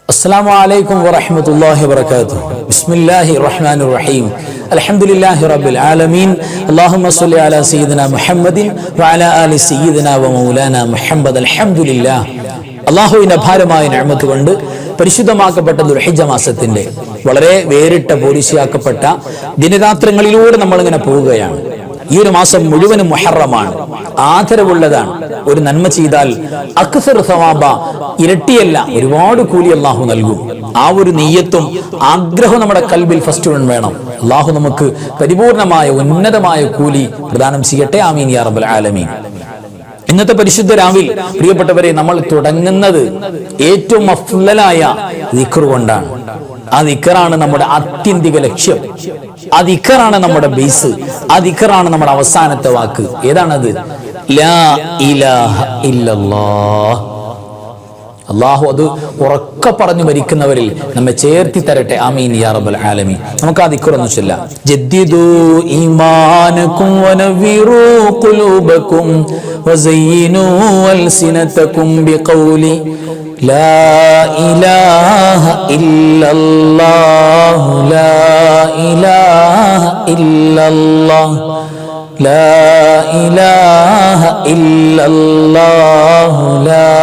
السلام عليكم ورحمة الله وبركاته. بسم الله الرحمن الرحيم. الحمد لله رب العالمين. اللهم صل على سيدنا محمد وعلى آل سيدنا ومولانا محمد. الحمد لله. അള്ളാഹുവിന്റെ അപാരമായ നിഅമത്ത് കൊണ്ട് പരിശുദ്ധമാക്കപ്പെട്ട ദുൽഹിജ്ജ മാസത്തിന്റെ വളരെ വേറിട്ട പോലീസിയാക്കപ്പെട്ട ദിനരാത്രങ്ങളിലൂടെ നമ്മളിങ്ങനെ പോവുകയാണ്. ഈ ഒരു മാസം മുഴുവനും മുഹറമാണ്, ആദരവുള്ളതാണ്. ഒരു നന്മ ചെയ്താൽ അക്സർ സവാബ, ഇരട്ടിയല്ല ഒരുപാട് കൂലി അള്ളാഹു നൽകും. ആ ഒരു നിയ്യത്തും ആഗ്രഹവും നമ്മുടെ കൽബിൽ ഫസ്റ്റ് വേണം. അള്ളാഹു നമുക്ക് പരിപൂർണമായ ഉന്നതമായ കൂലി പ്രദാനം ചെയ്യട്ടെ. ആമീൻ യാ റബ്ബൽ ആലമീൻ. ഇന്നത്തെ പരിശുദ്ധ രാവിൽ പ്രിയപ്പെട്ടവരെ നമ്മൾ തുടങ്ങുന്നത് ഏറ്റവും അഫ്ളലായ ദിക്ർ കൊണ്ടാണ്. ആ ദിക്റാണ് നമ്മുടെ ആത്യന്തിക ലക്ഷ്യം. ആ ദിക്റാണ് നമ്മുടെ ബേസ്. ആ ദിക്റാണ് നമ്മുടെ അവസാനത്തെ വാക്ക്. ഏതാണത്? ലാ ഇലാഹ ഇല്ലല്ലാഹ്. അള്ളാഹു അത് ഉറക്കെ പറഞ്ഞു മരിക്കുന്നവരിൽ നമ്മെ ചേർത്തി തരട്ടെ. ആമീൻ യാ റബ്ബൽ ആലമീൻ. നമുക്ക് ആ ദിക്ർ ഒന്ന് ചൊല്ലാം. ജദ്ദിദു ഈമാനകും വനവിറു ഖുലൂബകും വസയ്യിനു അൽസിനതകും ബിഖൗലി ലാ ഇലാഹ ഇല്ലല്ലാഹു ലാ ഇലാഹ ഇല്ലല്ലാഹ് لا إله إلا الله لا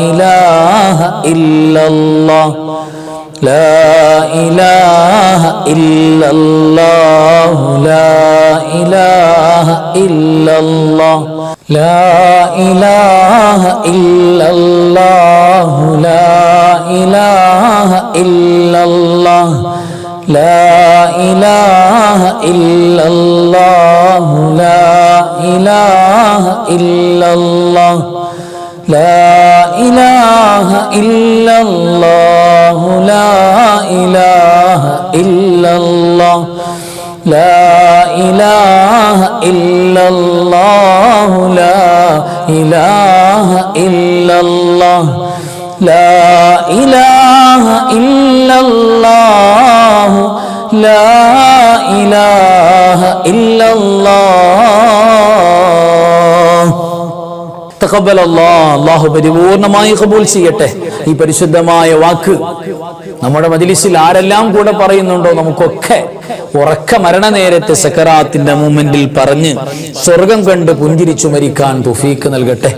إله إلا الله لا إله إلا الله لا إله إلا الله لا إله إلا الله لا إله إلا الله لا إله إلا الله لا إله إلا الله لا إله إلا الله لا إله إلا الله لا إله إلا الله لا إله إلا الله لا إله إلا الله لا إله إلا الله. തഖബ്ബൽ അല്ലാഹ്. അല്ലാഹു പരിപൂർണമായി ഖബൂൽ ചെയ്യട്ടെ ഈ പരിശുദ്ധമായ വാക്ക്. നമ്മുടെ മജ്ലിസിൽ ആരെല്ലാം കൂടെ പറയുന്നുണ്ടോ നമുക്കൊക്കെ ഉറക്ക മരണനേരത്തെ സക്കറാത്തിന്റെ മൂമെന്റിൽ പറഞ്ഞ് സ്വർഗം കണ്ട് പുഞ്ചിരിച്ചു മരിക്കാൻ തൗഫീഖ് നൽകട്ടെ.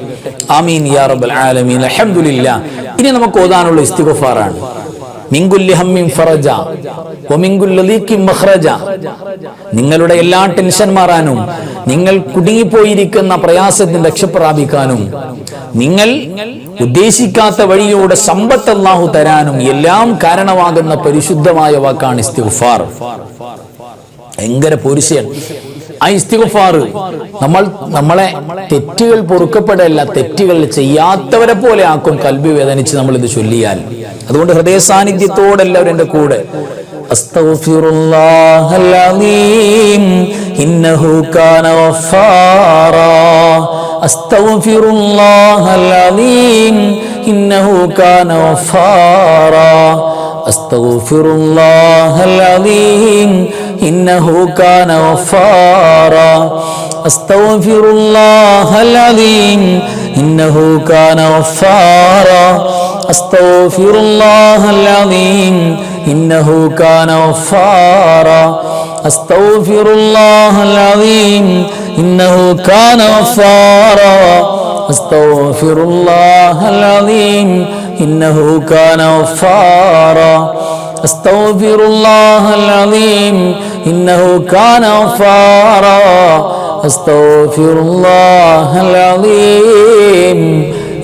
ആമീൻ യാ റബ്ബൽ ആലമീൻ. അൽഹംദുലില്ലാഹ്. ഇനി നമുക്ക് ഓതാനുള്ള ഇസ്തിഗ്ഫാറാണ്. മിൻകുല്ലി ഹമ്മിൻ ഫറജ വമിൻകുല്ലി ലീഖിൻ മഖ്റജ. നിങ്ങളുടെ എല്ലാ ടെൻഷൻ മാറാനും, നിങ്ങൾ കുടുങ്ങിപ്പോയിരിക്കുന്ന പ്രയാസത്തിന് രക്ഷ പ്രാപിക്കാനും, നിങ്ങൾ ഉദ്ദേശിക്കാത്ത വഴിയിലൂടെ സമ്പത്ത് അല്ലാഹു തരാനും എല്ലാം കാരണമാകുന്ന പരിശുദ്ധമായ വാക്കാണ് ഇസ്തിഗ്ഫാർ. ഭയങ്കര പോരിശയാണ് ആ ഇസ്തിഗ്ഫാർ. നമ്മളെ തെറ്റുകൾ പൊറുക്കപ്പെടല്ല, തെറ്റുകൾ ചെയ്യാത്തവരെ പോലെ ആക്കും കൽബി വേദനിച്ച് നമ്മൾ ഇത് ചൊല്ലിയാൽ. അതുകൊണ്ട് ഹൃദയ സാന്നിധ്യത്തോടെ എല്ലാവരും എൻ്റെ കൂടെ അസ്തഗ്ഫിറുല്ലാഹൽ അലീം ഇന്നഹു കാന ഗഫാറാ അസ്തഗ്ഫിറുല്ലാഹൽ അലീം ഇന്നഹു കാന ഗഫാറാ അസ്തഗ്ഫിറുല്ലാഹൽ അലീം ഇന്നഹു കാന ഗഫാറാ അസ്തഗ്ഫിറുല്ലാഹൽ അലീം ഇന്നഹു കാന ഗഫാറാ അസ്തഗ്ഫിറുല്ലാഹൽ അലീം ഇന്നഹു കാന ഗഫാറാ അസ്തഗ്ഫിറുല്ലാഹൽ അലീം ഇന്നഹു കാന ഗഫാറാ അസ്തഗ്ഫിറുല്ലാഹൽ അലീം ഇന്നഹു കാന ഗഫാറാ അസ്തഗ്ഫിറുല്ലാഹൽ അലീം ഇന്നഹു കാന ഗഫാറാ അസ്തഗ്ഫിറുല്ലാഹൽ അലീം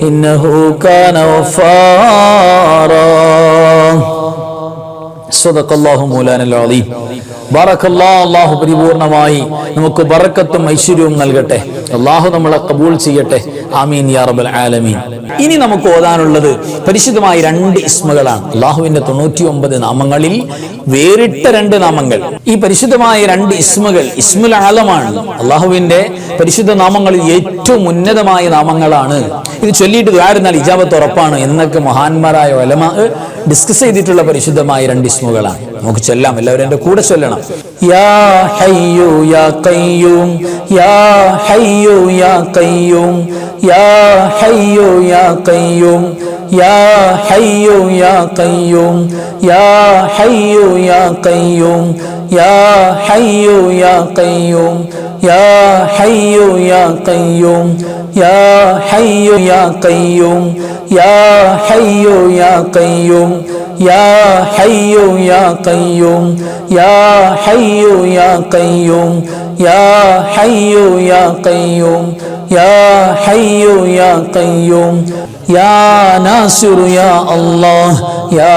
ഇന്നഹു കാന ഗഫാറാ. സദഖല്ലാഹു മൗലാനൽ അലീം. ബറക്കല്ലാഹു. അല്ലാഹു പരിപൂർണമായി നമുക്ക് ബറക്കത്തും ഐശ്വര്യവും നൽകട്ടെ. അല്ലാഹു നമ്മളെ ഖബൂൽ ചെയ്യട്ടെ. ആമീൻ യാ റബ്ബൽ ആലമീൻ. ഇനി നമുക്ക് ഓതാനുള്ളത് പരിശുദ്ധമായ രണ്ട് ഇസ്മുകളാണ്. അല്ലാഹുവിന്റെ 99 നാമങ്ങളിൽ വേറിട്ട രണ്ട് നാമങ്ങൾ. ഈ പരിശുദ്ധമായ രണ്ട് ഇസ്മുകൾ ഇസ്മുൽ ആലമാണ്. അല്ലാഹുവിന്റെ പരിശുദ്ധ നാമങ്ങളിൽ ഏറ്റവും ഉന്നതമായ നാമങ്ങളാണ്. ഇത് ചൊല്ലിയിട്ട് ദ്വാരുന്നാൽ ഇജാബത്ത് ഉറപ്പാണ് എന്നൊക്കെ മഹാന്മാരായ ഉലമാ ഡിസ്കസ് ചെയ്തിട്ടുള്ള പരിശുദ്ധമായ രണ്ട് ഇസ്മുകളാണ്. നമുക്ക് ചൊല്ലാം, എല്ലാവരും എൻ്റെ കൂടെ ചൊല്ലണം. യാ ഹയ്യു യാ ഖയ്യൂം യാ ഹയ്യു യാ ഖയ്യൂം യാ ഹയ്യു യാ ഖയ്യൂം യാ ഹയ്യു യാ ഖയ്യൂം യാ ഹയ്യു യാ ഖയ്യൂം യാ ഹയ്യു യാ ഖയ്യൂം യാ ഹയ്യു യാ ഖയ്യൂം യാ ഹയ്യു യാ ഖയ്യൂം യാ ഹയ്യു യാ ഖയ്യൂം യാ ഹയ്യു യാ ഖയ്യൂം യാ ഹയ്യു യാ ഖയ്യൂം യാ ഹയ്യു യാ ഖയ്യൂം യാ ഹയ്യു യാ ഖയ്യൂം യാ നാസിറു യാ അല്ലാഹ് യാ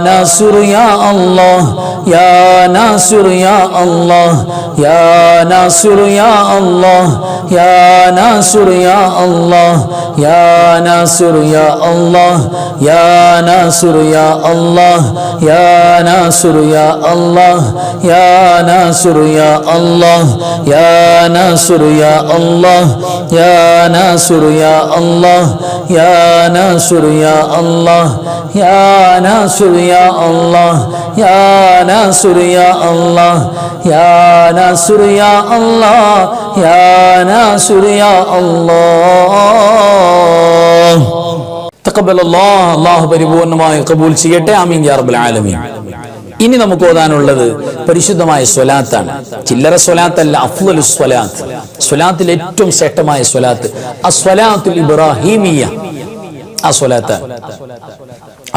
നാസിറു യാ അല്ലാഹ് യാ നാസിറു യാ അല്ലാഹ് യാ നാസിറു യാ അല്ലാഹ് യാ നാസിറു യാ അല്ലാഹ് യാ നാസിറു യാ അല്ലാഹ് യാ നാസിറു യാ അല്ലാഹ് യാ നാസിറു യാ അല്ലാഹ് യാ നാസിറു യാ അല്ലാഹ് യാ നാസിറു യാ അല്ലാഹ് യാ നാസിറു യാ അല്ലാഹ് യാ നാസിറു യാ അല്ലാഹ് യാ നാസിറു യാ അല്ലാഹ് യാ നാസിറു യാ അല്ലാഹ് യാ നാസിറു യാ അല്ലാഹ് യാ നാസിറു യാ അല്ലാഹ്. തഖബ്ബലല്ലാഹ്, അല്ലാഹു പരിപൂർണമായി കബൂൽ ചെയ്യട്ടെ. ആമീൻ യാ റബ്ബൽ ആലമീൻ. ഇനി നമുക്ക് ഓതാനുള്ളത് പരിശുദ്ധമായ സ്വലാത്താണ്. ചില്ലറ സ്വലാത്തല്ല, അഫ്ളലുസ് സ്വലാത്ത്, സ്വലാത്തിൽ ഏറ്റവും ശ്രേഷ്ഠമായ സ്വലാത്ത് അസ്വലാത്തുൽ ഇബ്രാഹിമിയ്യ. ആ സ്വലാത്ത്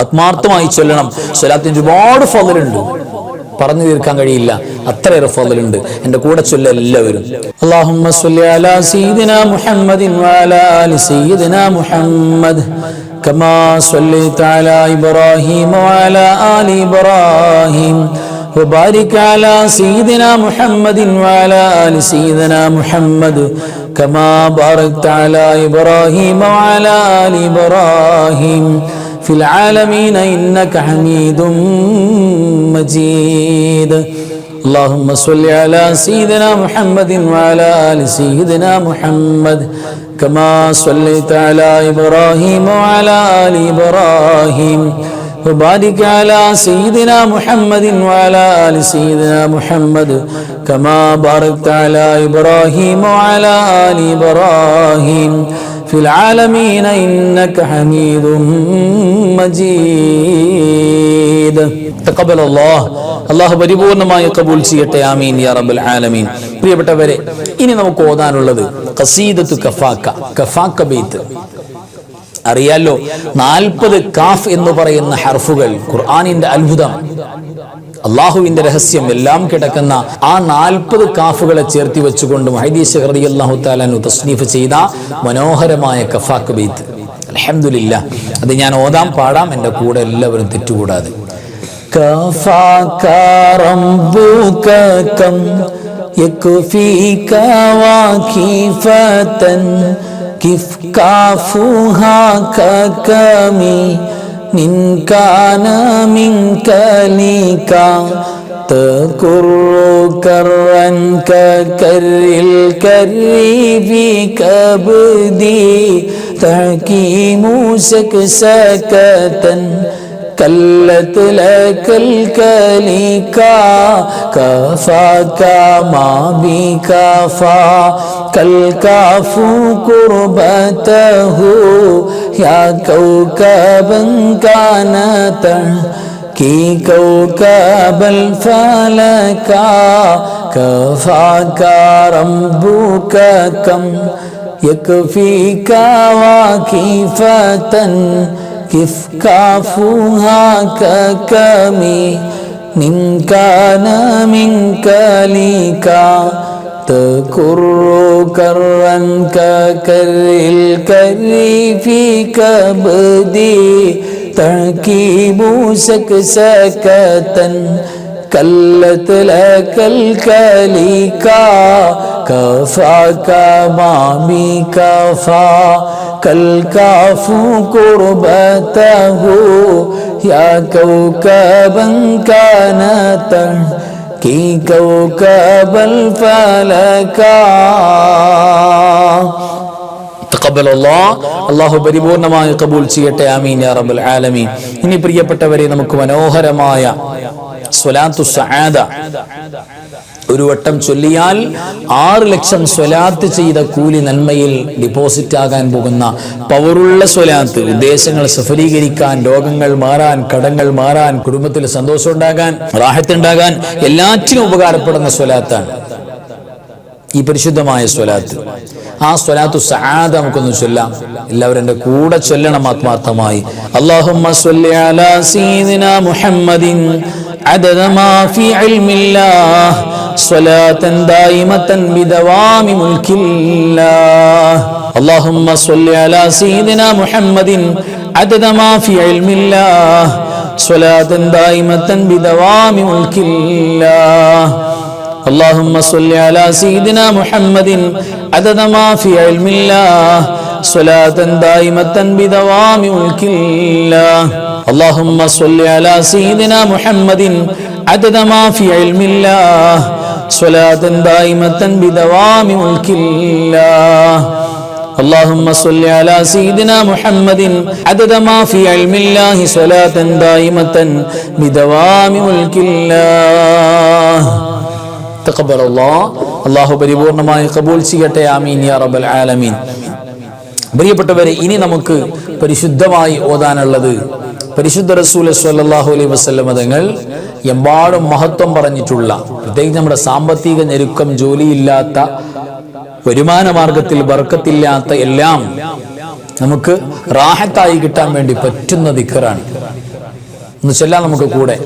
ആത്മാർത്ഥമായി ചൊല്ലണം. സ്വലാത്തിന് ഒരുപാട് ഫളലുണ്ട്, പറഞ്ഞു തീർക്കാൻ കഴിയില്ല, അത്രയേറെ ഫളലുണ്ട്. എൻ്റെ കൂടെ ചൊല്ല എല്ലാവരും. അല്ലാഹുമ്മ സ്വല്ലി അലാ സയ്യിദിനാ മുഹമ്മദിൻ വഅലാ ആലി സയ്യിദിനാ മുഹമ്മദ് കമാ സ്വല്ലൈത അലാ ഇബ്രാഹീം വഅലാ ആലി ഇബ്രാഹീം وبارك على سيدنا محمد وعلى آل سيدنا محمد كما باركت على إبراهيم وعلى آل إبراهيم في العالمين إنك حميد مجيد. اللهم صل على سيدنا محمد وعلى آل سيدنا محمد كما صليت على إبراهيم وعلى آل إبراهيم وبارك على سيدنا محمد وعلى آل سيدنا محمد كما باركت على إبراهيم وعلى آل إبراهيم في العالمين إنك حميد مجيد. تقبل الله, അല്ലാഹു പരിപൂർണമായി കബൂൽ ചെയ്യട്ടെ. ആമീൻ യാ റബ്ബൽ ആലമീൻ. പ്രിയപ്പെട്ടവരെ, ഇനി നമുക്ക് ഓതാനുള്ളത് ഖസീദത്തു കഫാക്ക, കഫാക്ക ബൈത്ത്. അറിയാലോ, 40 കാഫ് എന്ന് പറയുന്ന ഹർഫുകൾ ഖുർആനിന്റെ അത്ഭുതം, അള്ളാഹുവിന്റെ രഹസ്യം എല്ലാം കിടക്കുന്ന ആ 40 കാഫുകളെ ചേർത്തി വെച്ചുകൊണ്ട് മുഹയ്യിദീൻ ശൈഖ് റളിയല്ലാഹു തആല അൻഹു തസ്നീഫ് ചെയ്ത മനോഹരമായ കഫാക്ക ബൈത്ത്. അൽഹംദുലില്ലാഹ്, അത് ഞാൻ ഓതാം, പാടാം, എൻ്റെ കൂടെ എല്ലാവരും തെറ്റുകൂടാതെ. കഫാക റബ്ബുക കം യക്ഫീക വാഖിഫതൻ കിഫ് കാഫുഹാ കകമി നിൻ കാന മിൻക ലീക തകുറു കറൻ കകരിൽ കരീബി കബ്ദി തഹകീമു സകസകതൻ كلت لك الكليكا كفاك ما بكفا كالكاف قربته يا كوكبا كان تحكي كوكب الفلكا كفاك ربك كم يكفيك واكفة كف كافها ككمي من كان منك ليكا تكر كرا ككر الكري في كبدي تركيب سكسكة كلت لك الكليكا كفاك ما بكفا كالكاف قربته يا كوكبا كان تحكي كوكب الفلكا. تقبل الله, അല്ലാഹു പരിപൂർണമായി കബൂൽ ചെയ്യട്ടെ. ആമീൻ യാ റബ്ബൽ ആലമീൻ. ഇനി പ്രിയപ്പെട്ടവരെ, നമുക്ക് മനോഹരമായ സ്വലാത്തു സആദ ഒരു വട്ടം ചൊല്ലിയാൽ 6 ലക്ഷം സ്വലാത്ത് ചെയ്ത കൂലി നന്മയിൽ ഡിപ്പോസിറ്റ് ആകാൻ പോകുന്ന പവറുള്ള സ്വലാത്ത്. ഉദ്ദേശങ്ങൾ സഫലീകരിക്കാൻ, രോഗങ്ങൾ മാറാൻ, കടങ്ങൾ മാറാൻ, കുടുംബത്തിൽ സന്തോഷം ഉണ്ടാകാൻ, റാഹത്ത് ഉണ്ടാകാൻ എല്ലാറ്റിനും ഉപകാരപ്പെടുന്ന സ്വലാത്താണ് ഈ പരിശുദ്ധമായ സ്വലാത്ത്. ആ സ്വലാത്തു സആദ നമുക്കൊന്ന് ചൊല്ലാം. എല്ലാവരും എൻ്റെ കൂടെ ചൊല്ലണം ആത്മാർത്ഥമായി. അല്ലാഹുമ്മ സ്വല്ലി അലാ സയ്യിദിനാ മുഹമ്മദിൻ അദദ മാ ഫീ ഇൽമില്ലാഹ് സ്വലാത്തൻ ദായിമത്തൻ ബിദവാമി മുൽക്കില്ലാഹ്. അല്ലാഹുമ്മ സ്വല്ലി അലാ സയ്യിദിനാ മുഹമ്മദിൻ അദദ മാ ഫീ ഇൽമില്ലാഹ് സ്വലാത്തൻ ദായിമത്തൻ ബിദവാമി മുൽക്കില്ലാഹ്. اللهم صل على سيدنا محمد عدد ما في علم الله صلاة دائمة بدوام ملك الله. اللهم صل على سيدنا محمد عدد ما في علم الله صلاة دائمة بدوام ملك الله. اللهم صل على سيدنا محمد عدد ما في علم الله صلاة دائمة بدوام ملك الله. അല്ലാഹു പരിപൂർണമായി കബൂൽ ചെയ്യട്ടെ. ആമീൻ യാ റബ്ബൽ ആലമീൻ. പ്രിയപ്പെട്ടവരെ, ഇനി നമുക്ക് പരിശുദ്ധമായി ഓതാനുള്ളത് പരിശുദ്ധ റസൂൽ സ്വല്ലല്ലാഹു അലൈഹി വസല്ലം തങ്ങൾ എമ്പാടും മഹത്വം പറഞ്ഞിട്ടുള്ള, പ്രത്യേകിച്ച് നമ്മുടെ സാമ്പത്തിക ഞെരുക്കം, ജോലിയില്ലാത്ത, വരുമാന മാർഗത്തിൽ ബർക്കത്തില്ലാത്ത എല്ലാം നമുക്ക് റാഹത്തായി കിട്ടാൻ വേണ്ടി പറ്റുന്ന ദിക്റാണ്. ഒന്ന് ചൊല്ലാം നമുക്ക് കൂടെ.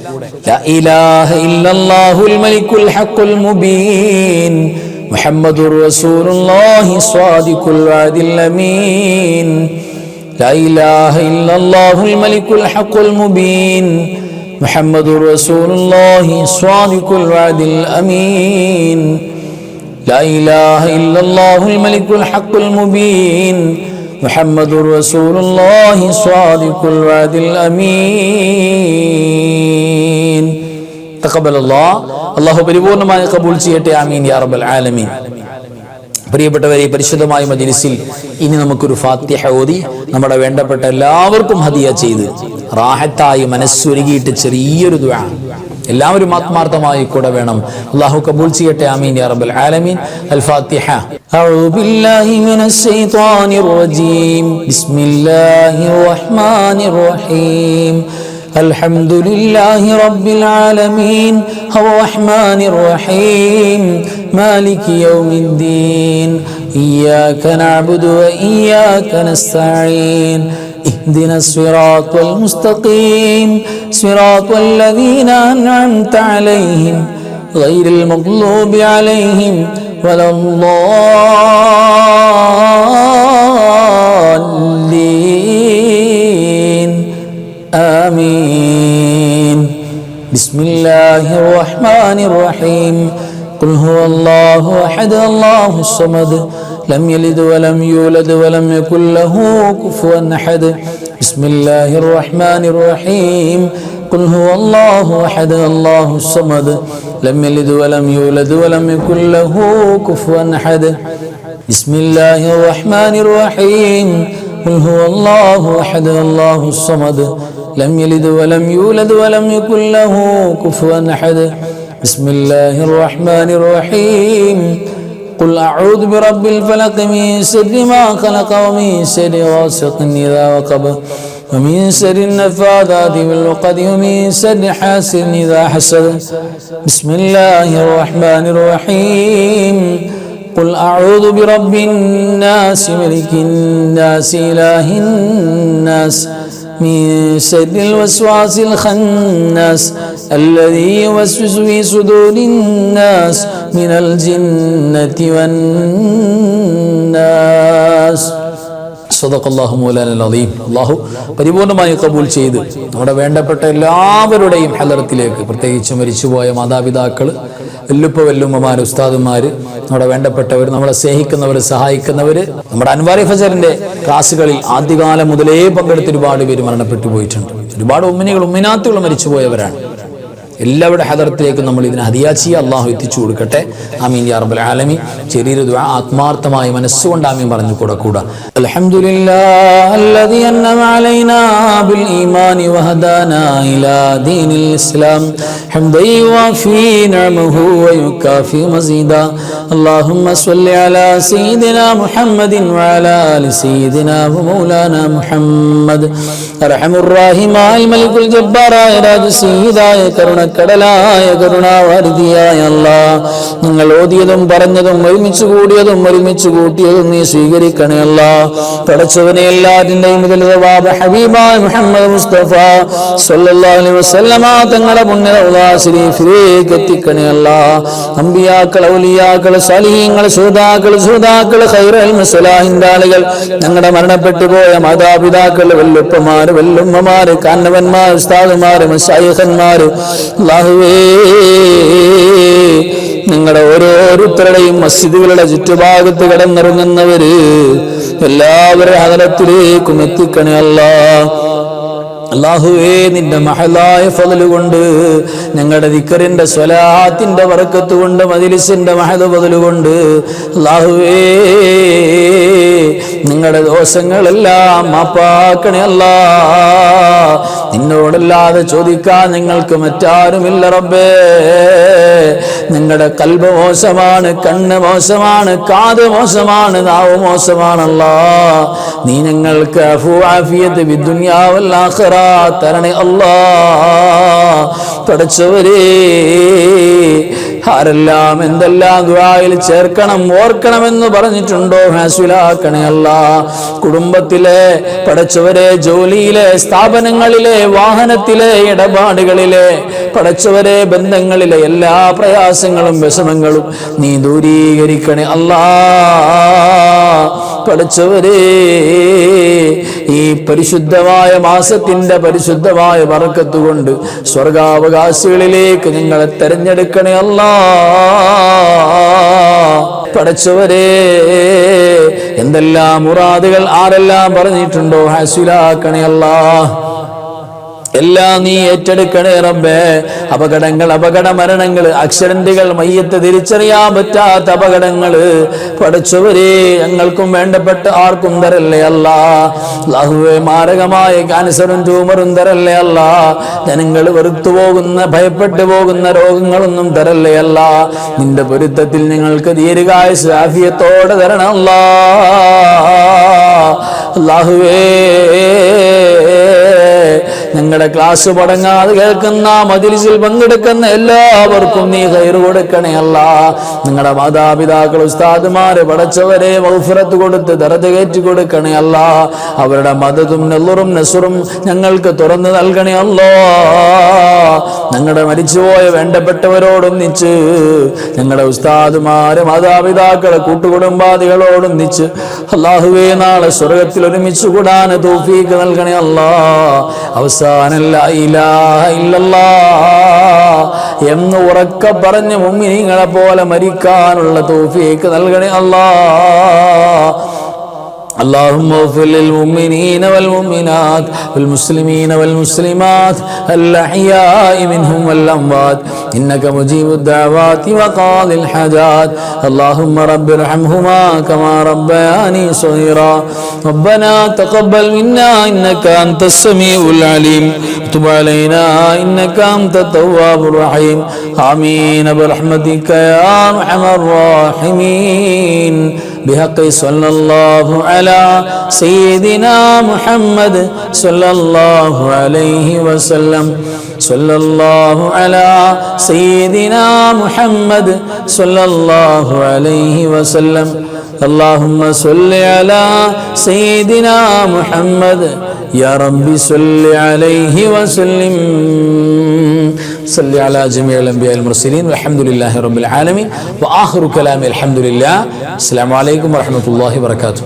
ലാ ഇലാഹ ഇല്ലല്ലാഹുൽ മലിക്കുൽ ഹഖുൽ മുബീൻ മുഹമ്മദുർ റസൂലുള്ളാഹി സ്വാദിഖുൽ വഅദിൽ അമീൻ. ലാ ഇലാഹ ഇല്ലല്ലാഹുൽ മലിക്കുൽ ഹഖുൽ മുബീൻ മുഹമ്മദുർ റസൂലുള്ളാഹി സ്വാദിഖുൽ വഅദിൽ അമീൻ. ലാ ഇലാഹ ഇല്ലല്ലാഹുൽ മലിക്കുൽ ഹഖുൽ മുബീൻ മുഹമ്മദുർ റസൂലുള്ളാഹി സ്വാദിഖുൽ വഅദിൽ അമീൻ. തഖബ്ബലല്ലാഹ്. അല്ലാഹു പരിപൂർണമായി കബൂൽ ചെയ്യട്ടെ. ആമീൻ യാ റബ്ബൽ ആലമീൻ. പ്രിയപ്പെട്ടവരെ, ഈ പരിശുദ്ധമായ മജ്ലിസിൽ ഇനി നമുക്കൊരു ഫാത്തിഹ ഓതി നമ്മുടെ വേണ്ടപ്പെട്ട എല്ലാവർക്കും ഹദിയ ചെയ്ത് റാഹത്തായി മനസ്സൊരുങ്ങിയിട്ട് ചെറിയൊരു ദുആ എല്ലാവരും ആത്മാർത്ഥമായി കൂടെ വേണം. അല്ലാഹു കബൂൽ ചെയ്യട്ടെ. ആമീൻ യാ റബ്ബൽ ആലമീൻ. അൽ ഫാത്തിഹ. അഊദു ബില്ലാഹി മിനശ് ശൈത്വാനിർ റജീം. ബിസ്മില്ലാഹിർ റഹ്മാനിർ റഹീം. അൽഹംദുലില്ലാഹി റബ്ബിൽ ആലമീൻ അർറഹ്മാനിർ റഹീം മാലികി യൗമിദ്ദീൻ ഇയ്യാക നഅ്ബുദു വ ഇയ്യാക നസ്തഈൻ اهدنا الصراط المستقيم صراط الذين أنعمت عليهم غير المغضوب عليهم ولا الضالين آمين. بسم الله الرحمن الرحيم. قل هو الله أحد الله الصمد لم يلد ولم يولد ولم يكن له كفوا أحد. بسم الله الرحمن الرحيم. قل هو الله أحد الله الصمد لم يلد ولم يولد ولم يكن له كفوا أحد. بسم الله الرحمن الرحيم. قل هو الله أحد الله الصمد لم يلد ولم يولد ولم يكن له كفوا أحد. بسم الله الرحمن الرحيم. قل أعوذ برب الفلق من شر ما خلق ومن شر غاسق إذا وقب ومن شر النفاثات في العقد ومن شر حاسد إذا حسد. بسم الله الرحمن الرحيم. قل أعوذ برب الناس ملك الناس إله الناس من شر الوسواس الخناس الذي يوسوس في صدور الناس من الجنة والناس. സദഖല്ലാഹു മൗലാനൽ അദീം. അല്ലാഹു പരിപൂർണമായി കബൂൽ ചെയ്ത് നമ്മുടെ വേണ്ടപ്പെട്ട എല്ലാവരുടെയും ഹലറത്തിലേക്ക്, പ്രത്യേകിച്ച് മരിച്ചുപോയ മാതാപിതാക്കൾ, വല്ലുപ്പ വല്ലുമ്മമാർ, ഉസ്താദുമാര്, നമ്മുടെ വേണ്ടപ്പെട്ടവർ, നമ്മളെ സ്നേഹിക്കുന്നവർ, സഹായിക്കുന്നവർ, നമ്മുടെ അൻവാരി ഫജറിന്റെ ക്ലാസ്സുകളിൽ ആദ്യകാലം മുതലേ പങ്കെടുത്ത് ഒരുപാട് പേര് മരണപ്പെട്ടു പോയിട്ടുണ്ട്. ഒരുപാട് ഉമ്മിനികൾ, ഉമ്മിനാത്തുകൾ മരിച്ചുപോയവരാണ്. എല്ലാവരുടെ ഹദറത്തിലേക്ക് നമ്മൾ ഇതിനെ ഹദിയ ചെയ്യുക. അള്ളാഹു എത്തിച്ചു കൊടുക്കട്ടെ. ആമീൻ യാ റബ്ബൽ ആലമീൻ. ചെറിയൊരു ദുആ ആത്മാർത്ഥമായി മനസ്സുകൊണ്ട് ആമീൻ പറഞ്ഞു കൂടാ. അൽഹംദുലില്ലാഹി അല്ലദീ അൻഅമ അലൈനാ ബിൽ ഈമാനി വഹദാനാ ഇലാ ദീനിൽ ഇസ്ലാം ഹംദൻ യുവാഫി നിഅമഹു വയുകാഫി മസീദാ. اللهم صل على سيدنا محمد وعلى آل سيدنا ومولانا محمد. أرحم الراحمين الملك الجبار راج സീദായ കരുണക്കടലായ കരുണാവാരിധിയായ അല്ലാഹ്, നിങ്ങൾ ഓതിയതും പറഞ്ഞതും ഒരുമിച്ച് കൂടിയതും ഒരുമിച്ച് കൂട്ടിയതും നീ സ്വീകരിക്കണേ അല്ലാഹ്. പടച്ചവനെ എല്ലാത്തിന്റെയും മുതൽ ഹബീബായ മുഹമ്മദ് മുസ്തഫ സ്വല്ലല്ലാഹു അലൈഹി വസല്ലമ തങ്ങളുടെ പുണ്യ റൗള ശരീഫിലേക്ക് എത്തിക്കണേ അല്ലാഹ്. അമ്പിയാക്കൾ, ഔലിയാക്കൾ, സാലിഹീങ്ങൾ, ശുഹദാക്കൾ, ഖൈറുൽ മുസ്ലിഹിന്റെ ആളുകൾ, ഞങ്ങളുടെ മരണപ്പെട്ടു പോയ മാതാപിതാക്കൾ, വല്ലുപ്പമാര്, വല്ലുമ്മമാര്, കാരണവന്മാർ, ഉസ്താദുമാര്, മശായിഖന്മാര്, അല്ലാഹുവേ നിങ്ങളുടെ ഓരോരുത്തരുടെയും മസ്ജിദുകളുടെ ചുറ്റുഭാഗത്ത് കിടന്നിറങ്ങുന്നവര് എല്ലാവരുടെ ഹദറത്തിലേക്കും എത്തിക്കണേ അല്ലാഹ്. അല്ലാഹുവേ നിന്റെ മഹലായ ഫള് കൊണ്ട്, ഞങ്ങളുടെ ദിക്റിന്റെ സ്വലാത്തിന്റെ ബറക്കത്ത് കൊണ്ട്, മജ്ലിസിന്റെ മഹദ ഫള് കൊണ്ട് അല്ലാഹുവേ നിങ്ങളുടെ ദോഷങ്ങളെല്ലാം മാപ്പാക്കണേ അല്ലാഹ്. നിന്നോടല്ലാതെ ചോദിക്കാൻ ഞങ്ങൾക്ക് മറ്റാരുമില്ല റബ്ബേ. നിങ്ങളുടെ കൽബ് മോശമാണ്, കണ്ണ് മോശമാണ്, കാത് മോശമാണ്, നാവ് മോശമാണല്ലാ. നീ ഞങ്ങൾക്ക് അഫൂ ആഫിയത്ത് ബിദ്ദുനിയാ വൽ ആഖിറ തരണേ അല്ലാ. പടച്ചവരേ, ആരെല്ലാം എന്തെല്ലാം ദുആയിൽ ചേർക്കണം ഓർക്കണമെന്ന് പറഞ്ഞിട്ടുണ്ടോ ഹാസിലാക്കണേ അല്ലാ. കുടുംബത്തിലെ പടച്ചവരെ, ജോലിയിലെ, സ്ഥാപനങ്ങളിലെ, വാഹനത്തിലെ, ഇടപാടുകളിലെ പടച്ചവരെ, ബന്ധങ്ങളിലെ എല്ലാ പ്രയാസങ്ങളും വിഷമങ്ങളും നീ ദൂരീകരിക്കണേ അല്ലാ. പടച്ചവരെ, ഈ പരിശുദ്ധമായ മാസത്തിന്റെ പരിശുദ്ധമായ ബറക്കത്ത് കൊണ്ട് സ്വർഗാവകാശികളിലേക്ക് നിങ്ങളെ തെരഞ്ഞെടുക്കണേ അല്ലാ. പടച്ചവരെ, എന്തെല്ലാം മുറാദുകൾ ആരെല്ലാം പറഞ്ഞിട്ടുണ്ടോ ഹാസിലാക്കണേ അല്ലാ. എല്ലാം നീ ഏറ്റെടുക്കണേ റബ്ബേ. അപകടങ്ങൾ, അപകട മരണങ്ങൾ, ആക്സിഡന്റുകൾ, മയ്യത്ത് തിരിച്ചറിയാൻ പറ്റാത്ത അപകടങ്ങള് പടച്ചവരെ ഞങ്ങൾക്കും വേണ്ടപ്പെട്ട ആർക്കും തരല്ലേ അല്ലാ. അല്ലാഹുവേ, മാരകമായ ക്യാൻസറും ട്യൂമറും തരല്ലേ അല്ലാ. ജനങ്ങൾ വെറുത്തു പോകുന്ന, ഭയപ്പെട്ടു പോകുന്ന രോഗങ്ങളൊന്നും തരല്ലേ അല്ലാ. നിന്റെ പൊരുത്തത്തിൽ ഞങ്ങൾക്ക് ദീർഘായുസ്സ് ആഫിയത്തോടെ തരണം അല്ലാ. അല്ലാഹുവേ, ഞങ്ങളുടെ ക്ലാസ് മുടങ്ങാതെ കേൾക്കുന്ന, മജ്‌ലിസിൽ പങ്കെടുക്കുന്ന എല്ലാവർക്കും നീ ഖൈർ കൊടുക്കണേ അല്ലാ. നിങ്ങളുടെ മാതാപിതാക്കൾ, ഉസ്താദുമാര് പടച്ചവരെ മഗ്ഫിറത്ത് കൊടുത്ത് ദറജ കയറ്റി കൊടുക്കണേ അല്ലാ. അവരുടെ മദദും നളുറും നസുറും ഞങ്ങൾക്ക് തുറന്നു നൽകണേ അല്ലാ. ഞങ്ങളുടെ മരിച്ചുപോയ വേണ്ടപ്പെട്ടവരോടൊന്നിച്ച്, ഞങ്ങളുടെ ഉസ്താദുമാര്, മാതാപിതാക്കളെ, കൂട്ടുകുടുംബാദികളോടൊന്നിച്ച് അല്ലാഹുവേ നാളെ സ്വർഗത്തിൽ ഒരുമിച്ച് കൂടാൻ തൗഫീഖ് നൽകണേ അല്ലാ. അവസാനം ലാ ഇലാഹ ഇല്ലല്ലാഹ് എന്ന് ഉറക്കെ പറഞ്ഞ് മുഅ്മിനീങ്ങളെ പോലെ മരിക്കാനുള്ള തൗഫീഖ് നൽകണേ അല്ലാഹ്. اللهم اغفر للمؤمنين والمؤمنات والمسلمين والمسلمات الأحياء منهم والأموات إنك مجيب الدعوات وقاضي الحاجات. اللهم رب ارحمهما كما ربياني صغيرا. ربنا تقبل منا إنك أنت السميع العليم وتب علينا إنك أنت التواب الرحيم. آمين برحمتك يا أرحم الراحمين. بحق صلى الله على سيدنا محمد صلى الله عليه وسلم. صلى الله على سيدنا محمد صلى الله عليه وسلم. اللهم صل على سيدنا محمد يا رب صل عليه وسلم. صل على جميع الأنبياء المرسلين والحمد لله رب العالمين. وآخر كلامي الحمد لله. السلام عليكم ورحمة الله وبركاته.